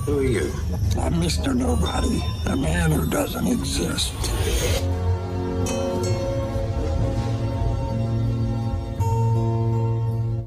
Who are you? I'm Mr. Nobody, a man who doesn't exist.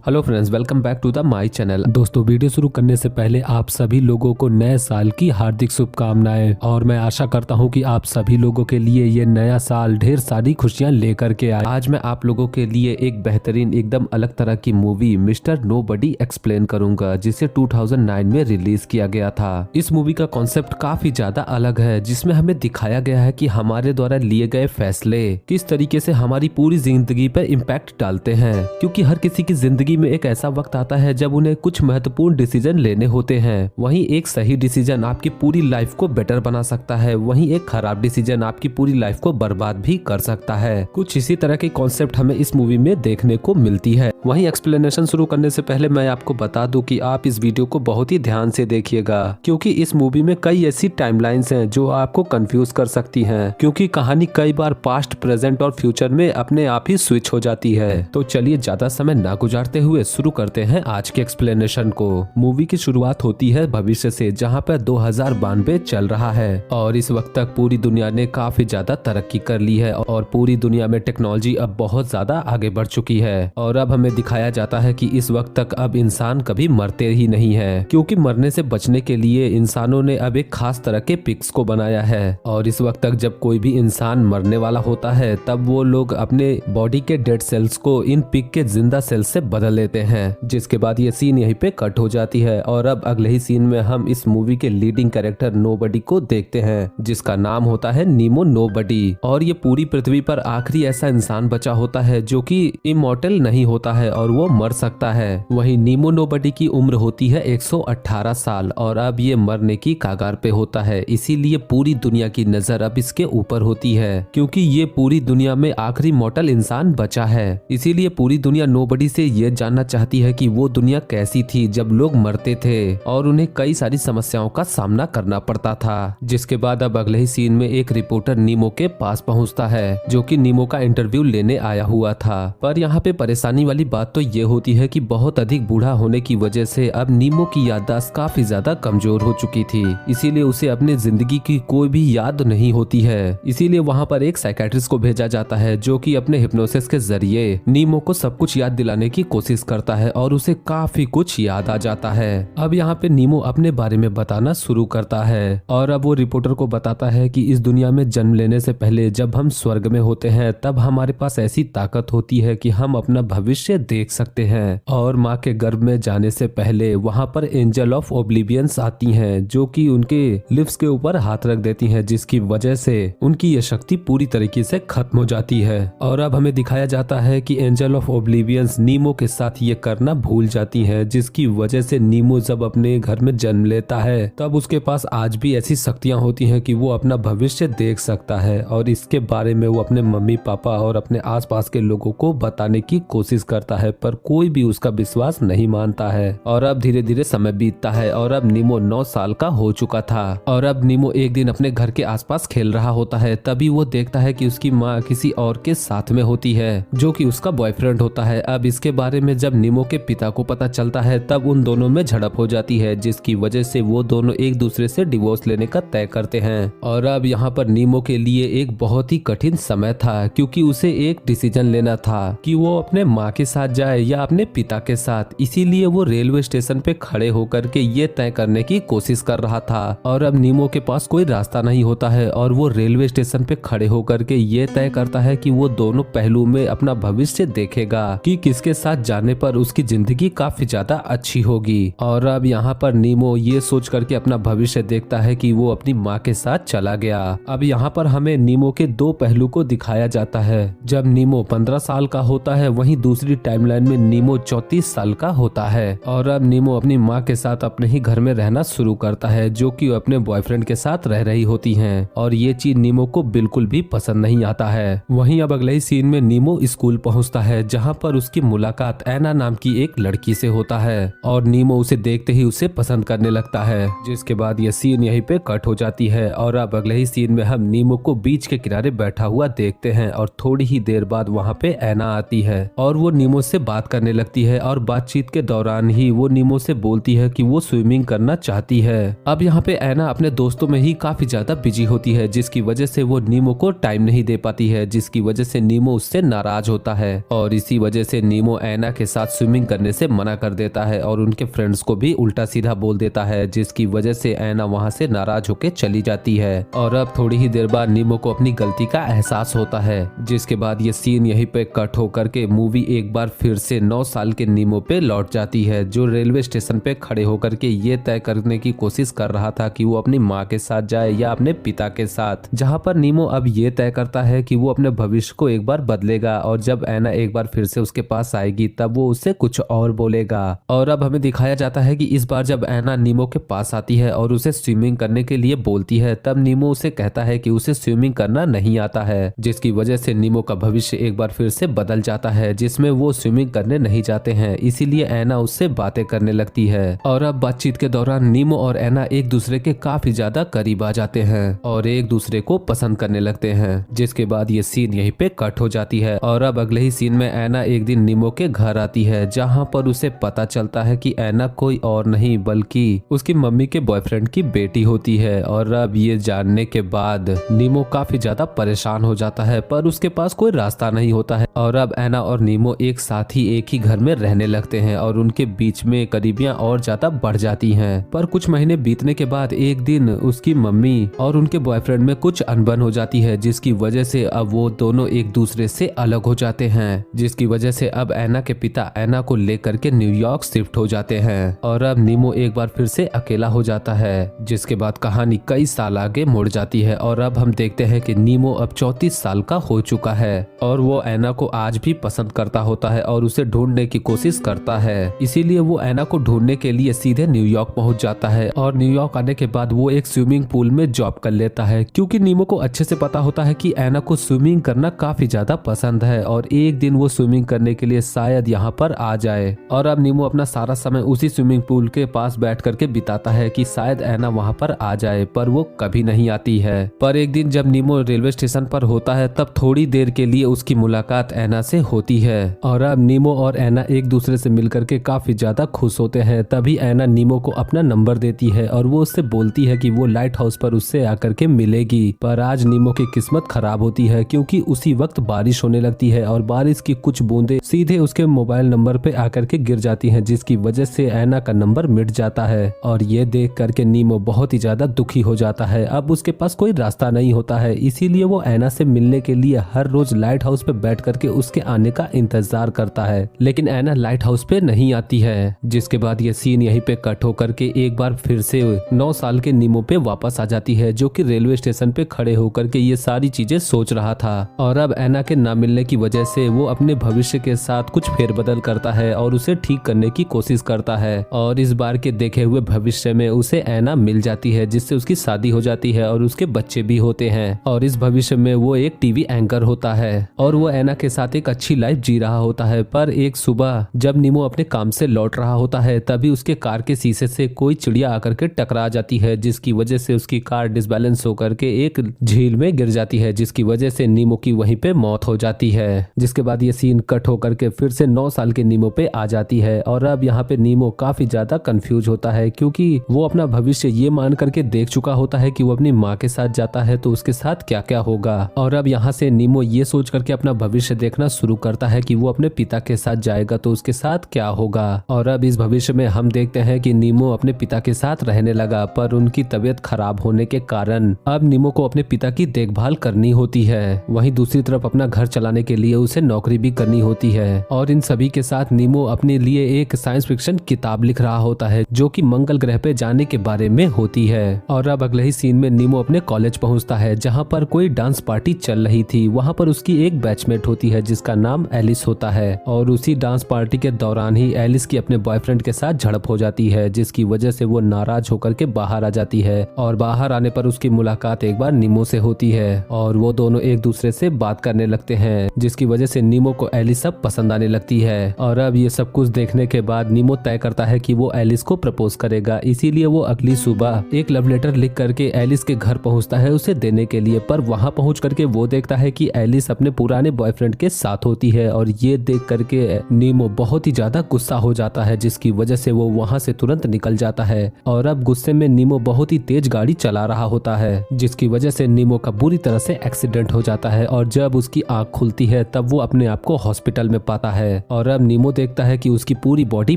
Hello friends, welcome back to the my channel. दोस्तों, video शुरू करने से पहले आप सभी लोगों को नए साल की हार्दिक शुभकामनाएं और मैं आशा करता हूं कि आप सभी लोगों के लिए ये नया साल ढेर सारी खुशियां लेकर के आए। आज मैं आप लोगों के लिए एक बेहतरीन एकदम अलग तरह की मूवी मिस्टर नोबडी एक्सप्लेन करूंगा, जिसे 2009 में रिलीज किया गया था। इस मूवी का कॉन्सेप्ट काफी ज्यादा अलग है, जिसमें हमें दिखाया गया है कि हमारे द्वारा लिए गए फैसले किस तरीके से हमारी पूरी जिंदगी पर इम्पैक्ट डालते हैं, क्योंकि हर किसी की जिंदगी में एक ऐसा वक्त आता है जब उन्हें कुछ महत्वपूर्ण डिसीजन लेने होते हैं। वहीं एक सही डिसीजन आपकी पूरी लाइफ को बेटर बना सकता है, वहीं एक खराब डिसीजन आपकी पूरी लाइफ को बर्बाद भी कर सकता है। कुछ इसी तरह की कॉन्सेप्ट हमें इस मूवी में देखने को मिलती है। वहीं एक्सप्लेनेशन शुरू करने से पहले मैं आपको बता दूं कि आप इस वीडियो को बहुत ही ध्यान से देखिएगा, क्योंकि इस मूवी में कई ऐसी टाइमलाइंस हैं जो आपको कंफ्यूज कर सकती हैं, क्योंकि कहानी कई बार पास्ट, प्रेजेंट और फ्यूचर में अपने आप ही स्विच हो जाती है। तो चलिए ज्यादा समय ना गुजारते हुए शुरू करते हैं आज के एक्सप्लेनेशन को। मूवी की शुरुआत होती है भविष्य से, जहां पर 2092 चल रहा है और इस वक्त तक पूरी दुनिया ने काफी ज्यादा तरक्की कर ली है और पूरी दुनिया में टेक्नोलॉजी अब बहुत ज्यादा आगे बढ़ चुकी है। और अब हमें दिखाया जाता है कि इस वक्त तक अब इंसान कभी मरते ही नहीं है, क्योंकि मरने से बचने के लिए इंसानों ने अब एक खास तरह के पिक्स को बनाया है। और इस वक्त तक जब कोई भी इंसान मरने वाला होता है तब वो लोग अपने बॉडी के डेड सेल्स को इन पिक के जिंदा सेल्स से बदल लेते हैं, जिसके बाद ये सीन यहीं पे कट हो जाती है। और अब अगले ही सीन में हम इस मूवी के लीडिंग कैरेक्टर नोबडी को देखते हैं, जिसका नाम होता है नीमो नोबडी। और ये पूरी पृथ्वी पर आखिरी ऐसा इंसान बचा होता है जो कि इमॉर्टल नहीं होता है और वो मर सकता है। वहीं नीमो नोबडी की उम्र होती है 118 साल और अब ये मरने की कगार पे होता है। इसीलिए पूरी दुनिया की नजर अब इसके ऊपर होती है, क्योंकि ये पूरी दुनिया में आखिरी मॉर्टल इंसान बचा है। इसीलिए पूरी दुनिया नोबडी से ये जानना चाहती है कि वो दुनिया कैसी थी जब लोग मरते थे और उन्हें कई सारी समस्याओं का सामना करना पड़ता था। जिसके बाद अब अगले ही सीन में एक रिपोर्टर नीमो के पास पहुंचता है, जो कि नीमो का इंटरव्यू लेने आया हुआ था। पर यहाँ पे परेशानी वाली बात तो ये होती है कि बहुत अधिक बूढ़ा होने की वजह से अब नीमो की याददाश्त काफी ज्यादा कमजोर हो चुकी थी, इसीलिए उसे अपने जिंदगी की कोई भी याद नहीं होती है। इसीलिए वहाँ पर एक साइकेट्रिस्ट को भेजा जाता है, जो कि अपने हिप्नोसिस के जरिए नीमो को सब कुछ याद दिलाने की कोशिश करता है और उसे काफी कुछ याद आ जाता है। अब यहाँ पे नीमो अपने बारे में बताना शुरू करता है और अब वो रिपोर्टर को बताता है कि इस दुनिया में जन्म लेने से पहले जब हम स्वर्ग में होते हैं तब हमारे पास ऐसी ताकत होती है कि हम अपना भविष्य देख सकते हैं। और माँ के गर्भ में जाने से पहले वहाँ पर एंजल ऑफ ओब्लिवियंस आती हैं, जो कि उनके लिप्स के ऊपर हाथ रख देती हैं, जिसकी वजह से उनकी ये शक्ति पूरी तरीके से खत्म हो जाती है। और अब हमें दिखाया जाता है कि एंजल ऑफ ओब्लिवियंस नीमो के साथ ये करना भूल जाती है, जिसकी वजह से नीमो जब अपने घर में जन्म लेता है तब उसके पास आज भी ऐसी शक्तियां होती हैं कि वो अपना भविष्य देख सकता है और इसके बारे में वो अपने मम्मी पापा और अपने आसपास के लोगों को बताने की कोशिश करता है, पर कोई भी उसका विश्वास नहीं मानता है। और अब धीरे धीरे समय बीतता है और अब नीमो 9 साल का हो चुका था और अब नीमो एक दिन अपने घर के आसपास खेल रहा होता है, तभी वो देखता है कि उसकी माँ किसी और के साथ में होती है, जो कि उसका बॉयफ्रेंड होता है। अब इसके बारे में जब नीमो के पिता को पता चलता है तब उन दोनों में झड़प हो जाती है, जिसकी वजह से वो दोनों एक दूसरे से डिवोर्स लेने का तय करते हैं। और अब यहाँ पर नीमो के लिए एक बहुत ही कठिन समय था, क्योंकि उसे एक डिसीजन लेना था कि वो अपने माँ के साथ जाए या अपने पिता के साथ। इसीलिए वो रेलवे स्टेशन पे खड़े होकर के ये तय करने की कोशिश कर रहा था। और अब नीमो के पास कोई रास्ता नहीं होता है और वो रेलवे स्टेशन पे खड़े होकर के ये तय करता है कि वो दोनों पहलू में अपना भविष्य देखेगा कि किसके साथ जाने पर उसकी जिंदगी काफी ज्यादा अच्छी होगी। और अब यहाँ पर नीमो ये सोच करके अपना भविष्य देखता है कि वो अपनी माँ के साथ चला गया। अब यहाँ पर हमें नीमो के दो पहलू को दिखाया जाता है। जब नीमो 15 साल का होता है, वहीं दूसरी टाइमलाइन में नीमो 34 साल का होता है। और अब नीमो अपनी माँ के साथ अपने ही घर में रहना शुरू करता है, जो कि अपने बॉयफ्रेंड के साथ रह रही होती हैं और ये चीज नीमो को बिल्कुल भी पसंद नहीं आता है। वहीं अब अगले ही सीन में नीमो स्कूल पहुंचता है, जहां पर उसकी मुलाकात एना नाम की एक लड़की से होता है और नीमो उसे देखते ही उसे पसंद करने लगता है। जिसके बाद ये सीन यहीं पे कट हो जाती है और अब अगले ही सीन में हम नीमो को बीच के किनारे बैठा हुआ देखते हैं और थोड़ी ही देर बाद वहाँ पे एना आती है और वो नीमो से बात करने लगती है और बातचीत के दौरान ही वो नीमो से बोलती है कि वो स्विमिंग करना चाहती है। अब यहाँ पे एना अपने दोस्तों में ही काफी ज्यादा बिजी होती है, जिसकी वजह से वो नीमो को टाइम नहीं दे पाती है, जिसकी वजह से नीमो उससे नाराज होता है और इसी वजह से नीमो एना के साथ स्विमिंग करने से मना कर देता है और उनके फ्रेंड्स को भी उल्टा सीधा बोल देता है, जिसकी वजह से एना वहाँ से नाराज होकर चली जाती है। और अब थोड़ी ही देर बाद नीमो को अपनी गलती का एहसास होता है, जिसके बाद ये सीन यहीं पे कट होकर के मूवी एक बार फिर से 9 साल के नीमो पे लौट जाती है, जो रेलवे स्टेशन पे खड़े होकर के ये तय करने की कोशिश कर रहा था कि वो अपनी माँ के साथ जाए या अपने पिता के साथ, जहाँ पर नीमो अब ये तय करता है कि वो अपने भविष्य को एक बार बदलेगा और जब एना एक बार फिर से उसके पास आएगी तब वो उससे कुछ और बोलेगा। और अब हमें दिखाया जाता है कि इस बार जब एना नीमो के पास आती है और उसे स्विमिंग करने के लिए बोलती है तब नीमो उसे कहता है कि उसे स्विमिंग करना नहीं आता है, जिसकी वजह से नीमो का भविष्य एक बार फिर से बदल जाता है, जिसमें वो स्विमिंग करने नहीं जाते हैं। इसीलिए एना उससे बातें करने लगती है और अब बातचीत के दौरान नीमो और एना एक दूसरे के काफी ज्यादा करीब आ जाते हैं और एक दूसरे को पसंद करने लगते हैं। जिसके बाद ये सीन यहीं पे कट हो जाती है और अब अगले ही सीन में एना एक दिन नीमो के घर आती है, जहाँ पर उसे पता चलता है कि एना कोई और नहीं बल्कि उसकी मम्मी के बॉयफ्रेंड की बेटी होती है। और अब ये जानने के बाद नीमो काफी ज्यादा परेशान हो जाता है, पर उसके पास कोई रास्ता नहीं होता है। और अब एना और नीमो एक साथ ही एक ही घर में रहने लगते हैं और उनके बीच में करीबियां और ज्यादा बढ़ जाती हैं। पर कुछ महीने बीतने के बाद एक दिन उसकी मम्मी और उनके बॉयफ्रेंड में कुछ अनबन हो जाती है, जिसकी वजह से अब वो दोनों एक दूसरे से अलग हो जाते हैं, जिसकी वजह से अब एना के पिता एना को लेकर के न्यूयॉर्क शिफ्ट हो जाते हैं और अब नीमो एक बार फिर से अकेला हो जाता है। जिसके बाद कहानी कई साल आगे मुड़ जाती है और अब हम देखते हैं कि नीमो अब 34 साल का हो चुका है और वो एना को आज भी पसंद करता होता है और उसे ढूंढने की कोशिश करता है। इसीलिए वो एना को ढूंढने के लिए सीधे न्यूयॉर्क पहुंच जाता है और न्यूयॉर्क आने के बाद वो एक स्विमिंग पूल में जॉब कर लेता है, क्योंकि नीमो को अच्छे से पता होता है कि एना को स्विमिंग करना काफी ज्यादा पसंद है और एक दिन वो स्विमिंग करने के लिए शायद यहाँ पर आ जाए। और अब नीमो अपना सारा समय उसी स्विमिंग पूल के पास बैठ करके बिताता है कि शायद एना वहाँ पर आ जाए, पर वो कभी नहीं आती है। पर एक दिन जब नीमो रेलवे स्टेशन पर होता है तब थोड़ी देर के लिए उसकी मुलाकात एना से होती है और अब नीमो और एना एक दूसरे से मिलकर के काफी ज्यादा खुश होते हैं। तभी एना नीमो को अपना नंबर देती है और वो उससे बोलती है कि वो लाइट हाउस पर उससे आकर के मिलेगी। पर आज नीमो की किस्मत खराब होती है, क्योंकि उसी वक्त बारिश होने लगती है और बारिश की कुछ बूंदें सीधे उसके मोबाइल नंबर पे आकर के गिर जाती हैं, जिसकी वजह से एना का नंबर मिट जाता है। और ये देख करके नीमो बहुत ही ज्यादा दुखी हो जाता है। अब उसके पास कोई रास्ता नहीं होता है, इसीलिए वो एना से मिलने के लिए हर रोज लाइट हाउस पे बैठ करके उसके आने का इंतजार करता है, लेकिन एना लाइट हाउस पे नहीं आती है। जिसके बाद ये सीन यहीं पे कट होकर के एक बार फिर से 9 साल के नीमो पे वापस आ जाती है, जो कि रेलवे स्टेशन पे खड़े होकर के ये सारी चीजें सोच रहा था। और अब एना के ना मिलने की वजह से वो अपने भविष्य के साथ कुछ फेरबदल करता है और उसे ठीक करने की कोशिश करता है और इस बार के देखे हुए भविष्य में उसे एना मिल जाती है, जिससे उसकी शादी हो जाती है और उसके बच्चे भी होते हैं। और इस भविष्य में वो एक टीवी एंकर होता है और वो एना के साथ एक अच्छी लाइफ जी रहा होता है। पर एक सुबह जब नीमो अपने काम से लौट रहा होता है तभी उसके कार के शीशे से कोई चिड़िया आकर के टकरा जाती है, जिसकी वजह से उसकी कार डिसबैलेंस होकर के एक झील में गिर जाती है, जिसकी वजह से नीमो की वहीं पे मौत हो जाती है। जिसके बाद ये सीन कट होकर के फिर से 9 साल के नीमो पे आ जाती है और अब यहाँ पे नीमो काफी ज्यादा कंफ्यूज होता है, क्योंकि वो अपना भविष्य ये मान करके देख चुका होता है कि वो अपनी माँ के साथ जाता है तो उसके साथ क्या क्या होगा। और अब यहाँ से नीमो ये सोच करके अपना भविष्य देखना शुरू करता है कि वो अपने पिता के साथ जाएगा तो उसके साथ क्या होगा। और अब इस भविष्य में हम देखते हैं कि नीमो अपने पिता के साथ रहने लगा, पर उनकी तबीयत खराब होने के कारण अब नीमो को अपने पिता की देखभाल करनी होती है। वहीं दूसरी तरफ अपना घर चलाने के लिए उसे नौकरी भी करनी होती है और इन सभी के साथ नीमो अपने लिए एक साइंस फिक्शन किताब लिख रहा होता है, जो कि मंगल ग्रह पे जाने के बारे में होती है। और अब अगले ही सीन में नीमो अपने कॉलेज पहुंचता है, जहां पर कोई डांस पार्टी चल रही थी। वहां पर उसकी एक बैचमेट होती है जिसका नाम एलिस होता है और उसी डांस पार्टी के दौरान ही एलिस की अपने बॉयफ्रेंड के साथ झड़प हो जाती है, जिसकी वजह से वो नाराज होकर के बाहर आ जाती है। और बाहर आने पर उसकी मुलाकात एक बार नीमो से होती है और वो दोनों एक दूसरे से बात करने लगते हैं, जिसकी वजह से नीमो को एलिस अब पसंद आने लगती जाती है। और अब ये सब कुछ देखने के बाद नीमो तय करता है कि वो एलिस को प्रपोज करेगा। इसीलिए वो अगली सुबह एक लव लेटर लिख करके एलिस के घर पहुंचता है उसे देने के लिए। पर वहां पहुंच करके वो देखता है कि एलिस अपने पुराने बॉयफ्रेंड के साथ होती है और ये देख करके नीमो बहुत ही ज्यादा गुस्सा हो जाता है, जिसकी वजह से वो वहां से तुरंत निकल जाता है। और अब गुस्से में नीमो बहुत ही तेज गाड़ी चला रहा होता है, जिसकी वजह से नीमो का बुरी तरह से एक्सीडेंट हो जाता है। और जब उसकी आंख खुलती है तब वो अपने आप को हॉस्पिटल में पाता है। और अब नीमो देखता है कि उसकी पूरी बॉडी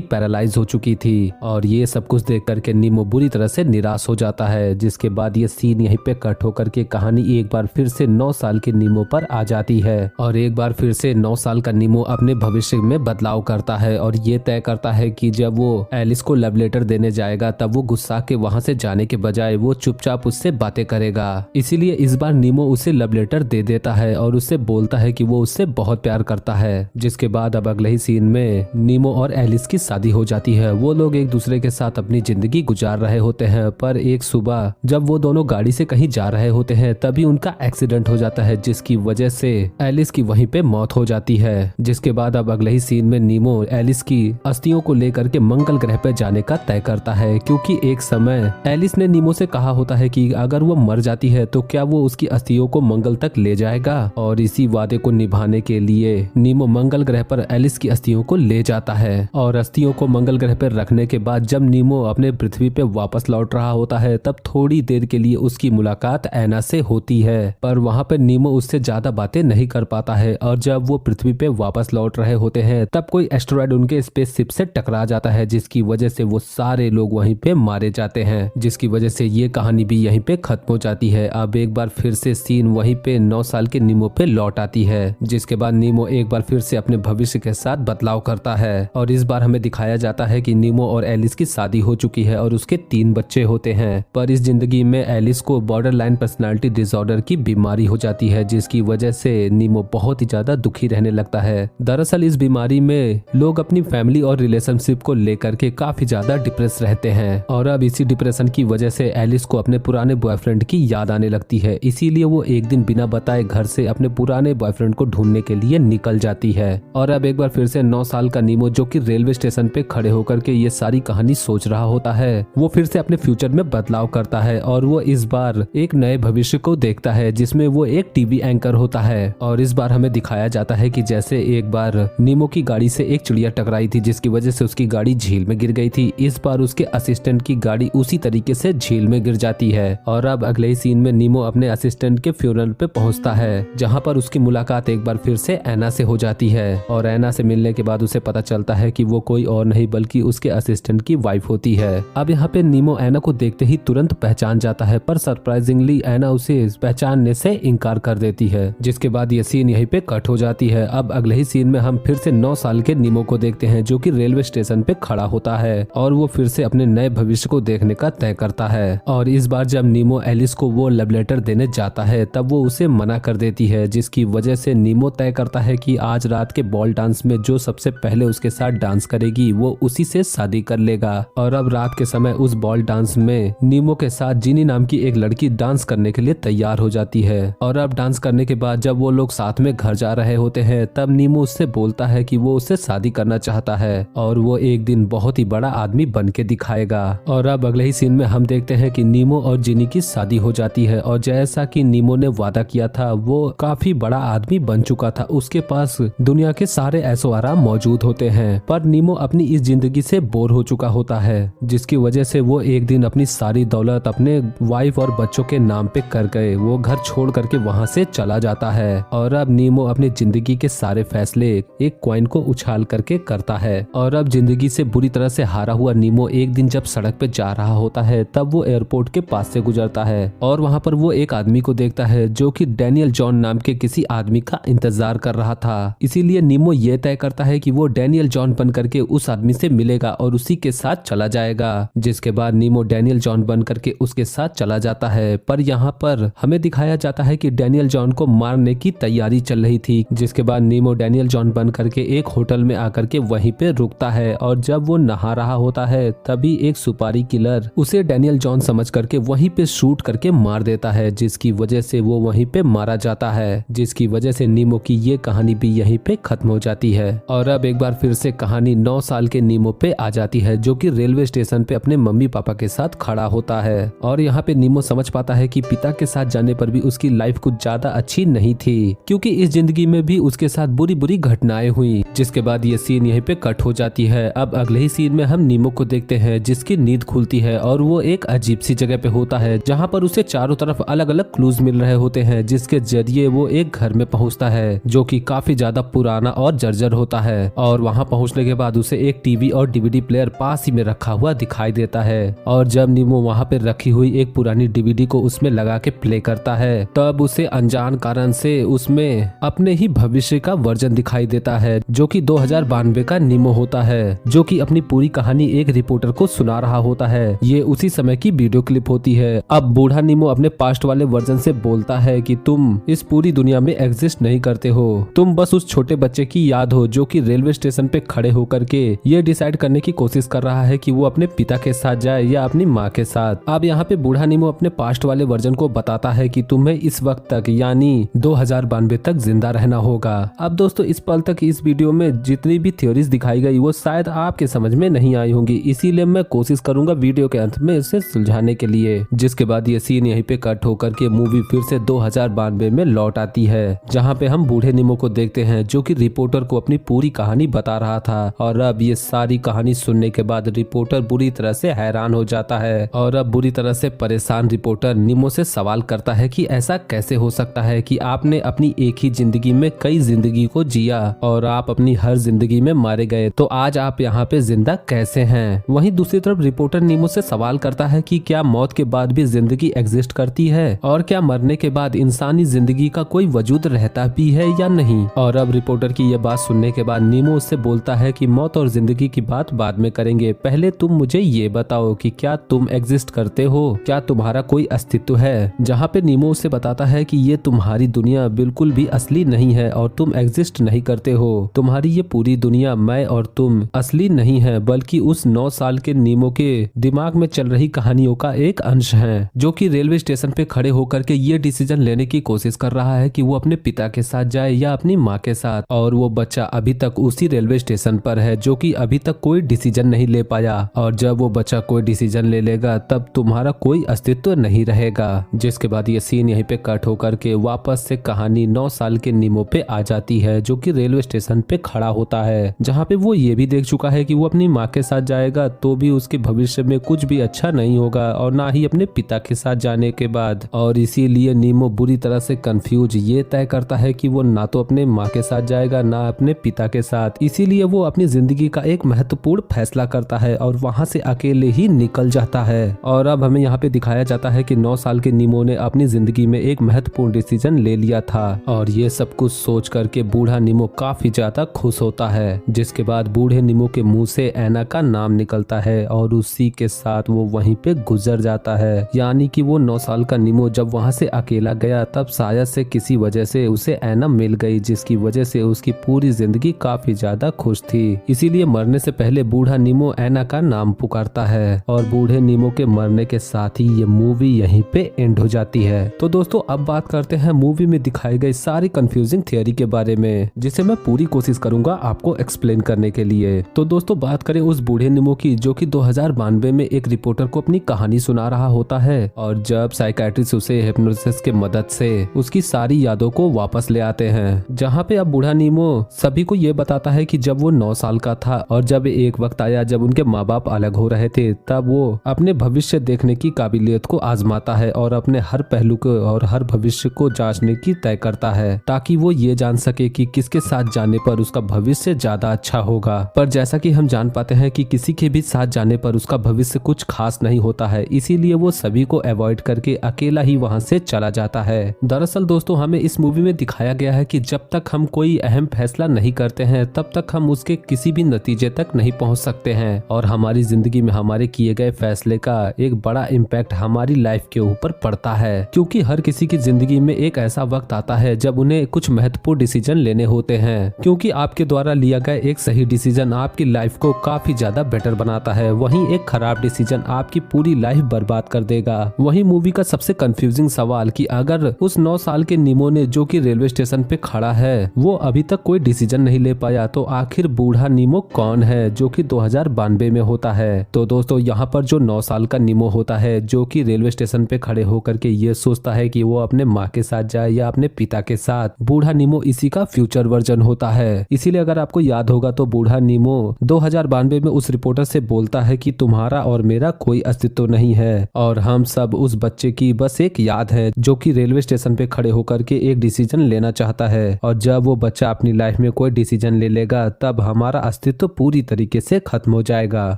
पैरालाइज हो चुकी थी। और ये सब कुछ देख करके नीमो बुरी तरह से निराश हो जाता है। जिसके बाद ये सीन यहीं पे कट होकर के कहानी एक बार फिर से 9 साल के नीमो पर आ जाती है। और एक बार फिर से 9 साल का नीमो अपने भविष्य में बदलाव करता है और ये तय करता है कि जब वो एलिस को लव लेटर देने जाएगा तब वो गुस्सा के वहां से जाने के बजाय वो चुपचाप उससे बातें करेगा। इसीलिए इस बार नीमो उसे लव लेटर दे देता है और उससे बोलता है कि वो उससे बहुत प्यार करता है। जिसके बाद अब अगले ही सीन में नीमो और एलिस की शादी हो जाती है। वो लोग एक दूसरे के साथ अपनी जिंदगी गुजार रहे होते हैं। पर एक सुबह जब वो दोनों गाड़ी से कहीं जा रहे होते हैं तभी उनका एक्सीडेंट हो जाता है, जिसकी वजह से एलिस की वहीं पे मौत हो जाती है। जिसके बाद अब अगले ही सीन में नीमो एलिस की अस्थियों को लेकर के मंगल ग्रह पे जाने का तय करता है, क्योंकि एक समय एलिस ने नीमो से कहा होता है कि अगर वो मर जाती है तो क्या वो उसकी अस्थियों को मंगल तक ले जाएगा। और इसी वादे को निभाने के लिए नीमो मंगल ग्रह पर एलिस की अस्थियों को ले जाता है। और अस्थियों को मंगल ग्रह पर रखने के बाद जब नीमो अपने पृथ्वी पे वापस लौट रहा होता है तब थोड़ी देर के लिए उसकी मुलाकात ऐना से होती है। पर वहाँ पे नीमो उससे ज्यादा बातें नहीं कर पाता है। और जब वो पृथ्वी पे वापस लौट रहे होते हैं तब कोई एस्टेरॉयड उनके स्पेसशिप से टकरा जाता है, जिसकी वजह से वो सारे लोग वहीं पे मारे जाते हैं। जिसकी वजह से ये कहानी भी यहीं पे खत्म हो जाती है। अब एक बार फिर से सीन वहीं पे 9 साल के नीमो पे लौट आती है। जिसके बाद नीमो एक बार फिर से अपने भविष्य के साथ बदलाव करता है और इस बार हमें दिखाया जाता है कि नीमो और एलिस की शादी हो चुकी है और उसके 3 बच्चे होते हैं। पर इस जिंदगी में एलिस को बॉर्डरलाइन पर्सनालिटी डिसऑर्डर की बीमारी हो जाती है, जिसकी वजह से नीमो बहुत ही ज्यादा दुखी रहने लगता है। दरअसल इस बीमारी में लोग अपनी फैमिली और रिलेशनशिप को लेकर के काफी ज्यादा डिप्रेस रहते हैं। और अब इसी डिप्रेशन की वजह से एलिस को अपने पुराने बॉयफ्रेंड की याद आने लगती है। इसीलिए वो एक दिन बिना बताए घर से अपने पुराने बॉयफ्रेंड को ढूंढने के लिए निकल जाती है। और अब एक बार फिर से 9 साल का नीमो, जो कि रेलवे स्टेशन पे खड़े होकर के ये सारी कहानी सोच रहा होता है, वो फिर से अपने फ्यूचर में बदलाव करता है और वो इस बार एक नए भविष्य को देखता है जिसमें वो एक टीवी एंकर होता है। और इस बार हमें दिखाया जाता है कि जैसे एक बार नीमो की गाड़ी से एक चिड़िया टकराई थी, जिसकी वजह से उसकी गाड़ी झील में गिर गई थी। इस बार उसके असिस्टेंट की गाड़ी उसी तरीके से झील में गिर जाती है। और अब अगले ही सीन में नीमो अपने असिस्टेंट के फ्यूनरल पे पहुंचता है, जहां पर उसकी मुलाकात एक बार फिर से ऐना से हो जाती है। और ऐना से मिलने के बाद उसे पता चलता है कि वो कोई और नहीं बल्कि उसके असिस्टेंट की वाइफ होती है। अब यहाँ पे नीमो ऐना को देखते ही तुरंत पहचान जाता है, पर सरप्राइजिंगली ऐना उसे पहचानने से इनकार कर देती है। जिसके बाद ये सीन यहीं पे कट हो जाती है। अब अगले ही सीन में हम फिर से 9 साल के नीमो को देखते हैं, जो कि रेलवे स्टेशन पे खड़ा होता है और वो फिर से अपने नए भविष्य को देखने का तय करता है। और इस बार जब नीमो एलिस को वो लव लेटर देने जाता है तब वो उसे मना कर देती है, जिसकी वजह से नीमो तय करता है कि आज रात के बॉल डांस में जो सबसे पहले उसके साथ डांस करेगी वो उसी से शादी कर लेगा। और अब रात के समय उस बॉल डांस में नीमो के साथ जिनी नाम की एक लड़की डांस करने के लिए तैयार हो जाती है। और अब डांस करने के बाद जब वो लोग साथ में घर जा रहे होते हैं तब नीमो उससे बोलता है कि वो उससे शादी करना चाहता है और वो एक दिन बहुत ही बड़ा आदमी बन के दिखाएगा। और अब अगले ही सीन में हम देखते हैं कि नीमो और जिनी की शादी हो जाती है और जैसा कि नीमो ने वादा किया था वो काफी बड़ा आदमी बन चुका था। उसके पास दुनिया के सारे ऐशो आराम मौजूद होते हैं, पर नीमो अपनी इस जिंदगी से बोर हो चुका होता है, जिसकी वजह से वो एक दिन अपनी सारी दौलत अपने वाइफ और बच्चों के नाम पे कर गए। वो घर छोड़ करके वहाँ से चला जाता है। और अब नीमो अपनी जिंदगी के सारे फैसले एक कॉइन को उछाल करके करता है। और अब जिंदगी से बुरी तरह से हारा हुआ नीमो एक दिन जब सड़क पे जा रहा होता है तब वो एयरपोर्ट के पास से गुजरता है और वहाँ पर वो एक आदमी को देखता है जो कि डैनियल जॉन नाम के किसी आदमी का इंतजार कर रहा था। इसीलिए नीमो ये तय करता है कि वो डैनियल जॉन बन करके उस आदमी से मिलेगा और उसी के साथ चला जाएगा। जिसके बाद नीमो डैनियल जॉन बन करके उसके साथ चला जाता है। पर यहाँ पर हमें दिखाया जाता है कि डैनियल जॉन को मारने की तैयारी चल रही थी। जिसके बाद नीमो डैनियल जॉन बन करके एक होटल में आकर के वहीं पे रुकता है और जब वो नहा रहा होता है तभी एक सुपारी किलर उसे डैनियल जॉन समझ करके वहीं पे शूट करके मार देता है, जिसकी वजह से वो वहीं पे मारा जाता है। जिसकी वजह से नीमो की ये कहानी भी यहीं पे खत्म हो जाती जाती है। और अब एक बार फिर से कहानी 9 साल के नीमो पे आ जाती है, जो कि रेलवे स्टेशन पे अपने मम्मी पापा के साथ खड़ा होता है। और यहाँ पे नीमो समझ पाता है कि पिता के साथ जाने पर भी उसकी लाइफ कुछ ज्यादा अच्छी नहीं थी, क्योंकि इस जिंदगी में भी उसके साथ बुरी बुरी घटनाएं हुई। जिसके बाद ये सीन यहीं पे कट हो जाती है। अब अगले ही सीन में हम नीमो को देखते हैं, जिसकी नींद खुलती है और वो एक अजीब सी जगह पे होता है, जहाँ पर उसे चारों तरफ अलग अलग क्लूज मिल रहे होते हैं, जिसके जरिए वो एक घर में पहुँचता है जो कि काफी ज्यादा पुराना और जर्जर होता है। और वहाँ पहुँचने के बाद उसे एक टीवी और डीवीडी प्लेयर पास ही में रखा हुआ दिखाई देता है। और जब नीमो वहाँ पे रखी हुई एक पुरानी डीवीडी को उसमें लगा के प्ले करता है, तब उसे अनजान कारण से उसमें अपने ही भविष्य का वर्जन दिखाई देता है, जो कि 2092 का नीमो होता है, जो कि अपनी पूरी कहानी एक रिपोर्टर को सुना रहा होता है। ये उसी समय की वीडियो क्लिप होती है। अब बूढ़ा नीमो अपने पास्ट वाले वर्जन से बोलता है कि तुम इस पूरी दुनिया में एग्जिस्ट नहीं करते हो, तुम बस उस छोटे बच्चे की याद हो जो कि रेलवे स्टेशन पे खड़े होकर के ये डिसाइड करने की कोशिश कर रहा है कि वो अपने पिता के साथ जाए या अपनी माँ के साथ। अब यहाँ पे बूढ़ा नीमो अपने पास्ट वाले वर्जन को बताता है कि तुम्हें इस वक्त तक यानी 2092 तक जिंदा रहना होगा। अब दोस्तों इस पल तक इस वीडियो में जितनी भी थ्योरीज दिखाई गई वो शायद आपके समझ में नहीं आई होंगी, इसीलिए मैं कोशिश करूंगा वीडियो के अंत में इसे सुलझाने के लिए। जिसके बाद ये सीन यहीं पे कट होकर के मूवी फिर से 2092 में लौट आती है, जहाँ पे हम बूढ़े नीमो को देखते हैं जो कि रिपोर्टर को अपनी पूरी कहानी बता रहा था। और अब ये सारी कहानी सुनने के बाद रिपोर्टर बुरी तरह से हैरान हो जाता है। और अब बुरी तरह से परेशान रिपोर्टर नीमो से सवाल करता है कि ऐसा कैसे हो सकता है कि आपने अपनी एक ही जिंदगी में कई जिंदगी को जिया और आप अपनी हर जिंदगी में मारे गए, तो आज आप यहाँ पे जिंदा कैसे हैं? वहीं दूसरी तरफ रिपोर्टर नीमो से सवाल करता है कि क्या मौत के बाद भी जिंदगी एग्जिस्ट करती है और क्या मरने के बाद इंसानी जिंदगी का कोई वजूद रहता भी है या नहीं। और अब रिपोर्टर की यह बात सुनने के बाद नीमो उससे बोलता है कि मौत और जिंदगी की बात बाद में करेंगे, पहले तुम मुझे ये बताओ कि क्या तुम एग्जिस्ट करते हो, क्या तुम्हारा कोई अस्तित्व है। जहाँ पे नीमो उससे बताता है कि ये तुम्हारी दुनिया बिल्कुल भी असली नहीं है और तुम एग्जिस्ट नहीं करते हो। तुम्हारी ये पूरी दुनिया मैं और तुम असली नहीं है, बल्कि उस 9 साल के नीमो के दिमाग में चल रही कहानियों का एक अंश है, जो कि रेलवे स्टेशन पे खड़े होकर के ये डिसीजन लेने की कोशिश कर रहा है कि वो अपने पिता के साथ जाए या अपनी माँ के साथ। और वो बच्चा अभी तक उसी रेलवे स्टेशन पर है, जो कि अभी तक कोई डिसीजन नहीं ले पाया। और जब वो बच्चा कोई डिसीजन ले लेगा तब तुम्हारा कोई अस्तित्व नहीं रहेगा। जिसके बाद ये सीन यहीं पे कट होकर के वापस से कहानी 9 साल के नीमो पे आ जाती है, जो कि रेलवे स्टेशन पे खड़ा होता है, जहाँ पे वो ये भी देख चुका है कि वो अपनी माँ के साथ जाएगा तो भी उसके भविष्य में कुछ भी अच्छा नहीं होगा और ना ही अपने पिता के साथ जाने के बाद। और इसीलिए नीमो बुरी तरह से कंफ्यूज ये तय करता है कि वो ना तो अपने माँ के साथ जाएगा ना अपने पिता के साथ। इसीलिए वो अपनी जिंदगी का एक महत्वपूर्ण फैसला करता है और वहाँ से अकेले ही निकल जाता है। और अब हमें यहाँ पे दिखाया जाता है कि 9 साल के नीमो ने अपनी जिंदगी में एक महत्वपूर्ण डिसीजन ले लिया था और ये सब कुछ सोच करके बूढ़ा नीमो काफी ज्यादा खुश होता है। जिसके बाद बूढ़े नीमो के मुंह से ऐना का नाम निकलता है और उसी के साथ वो वहीं पे गुजर जाता है। यानी कि वो 9 साल का नीमो जब वहाँ से अकेला गया तब शायद से किसी वजह से उसे ऐना मिल गई, जिसकी वजह से उसकी पूरी जिंदगी काफी ज्यादा खुश थी। इसीलिए मरने से पहले बूढ़ा नीमो ऐना का नाम पुकारता है और बूढ़े नीमो के मरने के साथ ही ये मूवी यहीं पे एंड हो जाती है। तो दोस्तों अब बात करते हैं मूवी में दिखाई गई सारी कंफ्यूजिंग थियरी के बारे में, जिसे मैं पूरी कोशिश करूंगा आपको एक्सप्लेन करने के लिए। तो दोस्तों बात करें उस बूढ़े नीमो की, जो कि 2092 में एक रिपोर्टर को अपनी कहानी सुना रहा होता है और जब साइकियाट्रिस्ट उसे हिप्नोसिस के मदद से उसकी सारी यादों को वापस ले आते हैं। जहाँ पे अब बूढ़ा नीमो सभी को ये बताता है कि जब वो 9 साल का था और जब एक वक्त आया जब उनके माँ बाप अलग हो रहे थे, तब वो अपने भविष्य देखने की काबिलियत को आजमाता है और अपने हर पहलू को और हर भविष्य को जांचने की तय करता है, ताकि वो ये जान सके कि किसके साथ जाने पर उसका भविष्य ज्यादा अच्छा होगा। पर जैसा कि हम जान पाते हैं कि किसी के भी साथ जाने पर उसका भविष्य कुछ खास नहीं होता है, इसीलिए वो सभी को अवॉइड करके अकेला ही वहाँ से चला जाता है। दरअसल दोस्तों हमें इस मूवी में दिखाया गया है कि जब तक हम कोई अहम फैसला नहीं करते हैं तब तक हम उसके किसी भी नतीजे तक नहीं पहुँच सकते हैं और हमारी जिंदगी में हमारे किए गए फैसले का एक बड़ा इम्पैक्ट हमारी लाइफ के ऊपर पड़ता है। क्योंकि हर किसी की जिंदगी में एक ऐसा वक्त आता है जब उन्हें कुछ महत्वपूर्ण डिसीजन लेने होते हैं, क्योंकि आपके द्वारा लिया गया एक सही डिसीजन आपकी लाइफ को काफी ज्यादा बेटर बनाता है, वहीं एक खराब डिसीजन आपकी पूरी लाइफ बर्बाद कर देगा। वहीं मूवी का सबसे कंफ्यूजिंग सवाल कि अगर उस 9 साल के नीमो ने, जो कि रेलवे स्टेशन पे खड़ा है, वो अभी तक कोई डिसीजन नहीं ले पाया तो आखिर बूढ़ा नीमो कौन है, जो कि 2092 में होता है। तो दोस्तों यहाँ पर जो 9 साल का नीमो होता है, जो कि रेलवे स्टेशन पे खड़े होकर के ये सोचता है कि वो अपने माँ के साथ जाए या अपने पिता के साथ, बूढ़ा नीमो इसी का फ्यूचर वर्जन होता है। इसीलिए अगर आपको याद होगा तो बूढ़ा नीमो 2092 में उस रिपोर्टर से बोलता है कि तुम्हारा और मेरा कोई अस्तित्व नहीं है और हम सब उस बच्चे की बस एक याद है, जो कि रेलवे स्टेशन पे खड़े होकर के एक डिसीजन लेना चाहता है। और जब वो बच्चा अपनी लाइफ में कोई डिसीजन ले लेगा तब हमारा अस्तित्व पूरी तरीके से खत्म हो जाएगा।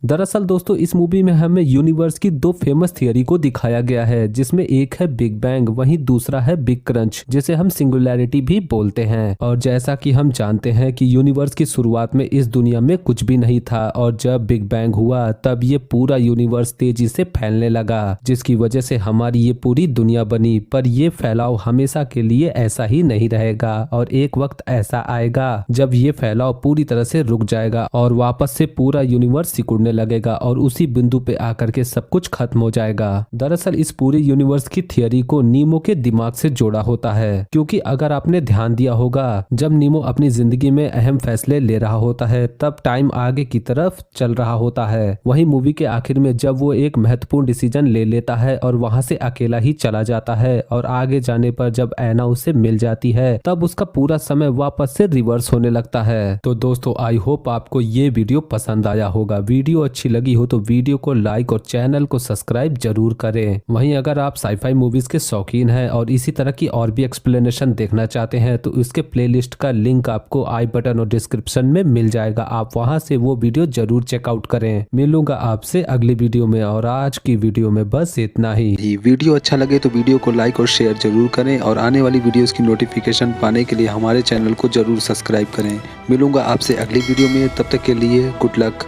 दरअसल दोस्तों इस मूवी में हमें यूनिवर्स की 2 फेमस थियरी को दिखाया गया है, जिसमें एक है बिग बैंग, वहीं दूसरा है बिग क्रंच, जिसे हम सिंगुलैरिटी भी बोलते हैं। और जैसा कि हम जानते हैं कि यूनिवर्स की शुरुआत में इस दुनिया में कुछ भी नहीं था और जब बिग बैंग हुआ तब ये पूरा यूनिवर्स तेजी से फैलने लगा, जिसकी वजह से हमारी ये पूरी दुनिया बनी। पर ये फैलाव हमेशा के लिए ऐसा ही नहीं रहेगा और एक वक्त ऐसा आएगा जब ये फैलाव पूरी तरह से रुक जाएगा और वापस से पूरा यूनिवर्स सिकुड़ने लगेगा और उसी बिंदु पे आकर के सब कुछ खत्म हो जाएगा। दरअसल इस पूरे यूनिवर्स की थियरी को नीमो के दिमाग से जोड़ा होता है, क्योंकि अगर आपने ध्यान दिया होगा जब नीमो अपनी जिंदगी में अहम फैसले ले रहा होता है तब टाइम आगे की तरफ चल रहा होता है। वहीं मूवी के आखिर में जब वो एक महत्वपूर्ण डिसीजन ले लेता है और वहां से अकेला ही चला जाता है और आगे जाने पर जब ऐना उससे मिल जाती है तब उसका पूरा समय वापस से रिवर्स होने लगता है। तो दोस्तों आई होप आपको ये वीडियो पसंद आया होगा। वीडियो अच्छी लगी हो तो वीडियो को लाइक और चैनल को सब्सक्राइब जरूर करें। वहीं अगर आप साईफाई मूवीज के शौकीन हैं और इसी तरह की और भी एक्सप्लेनेशन देखना चाहते हैं तो इसके प्लेलिस्ट का लिंक आपको आई बटन और डिस्क्रिप्शन में मिल जाएगा, आप वहां से वो वीडियो जरूर चेकआउट करें। मिलूंगा आपसे अगली वीडियो में और आज की वीडियो में बस इतना ही। वीडियो अच्छा लगे तो वीडियो को लाइक और शेयर जरूर करें और आने वाली वीडियोस की नोटिफिकेशन पाने के लिए हमारे चैनल को जरूर सब्सक्राइब करें। मिलूंगा आपसे अगली वीडियो में, तब तक के लिए गुड लक।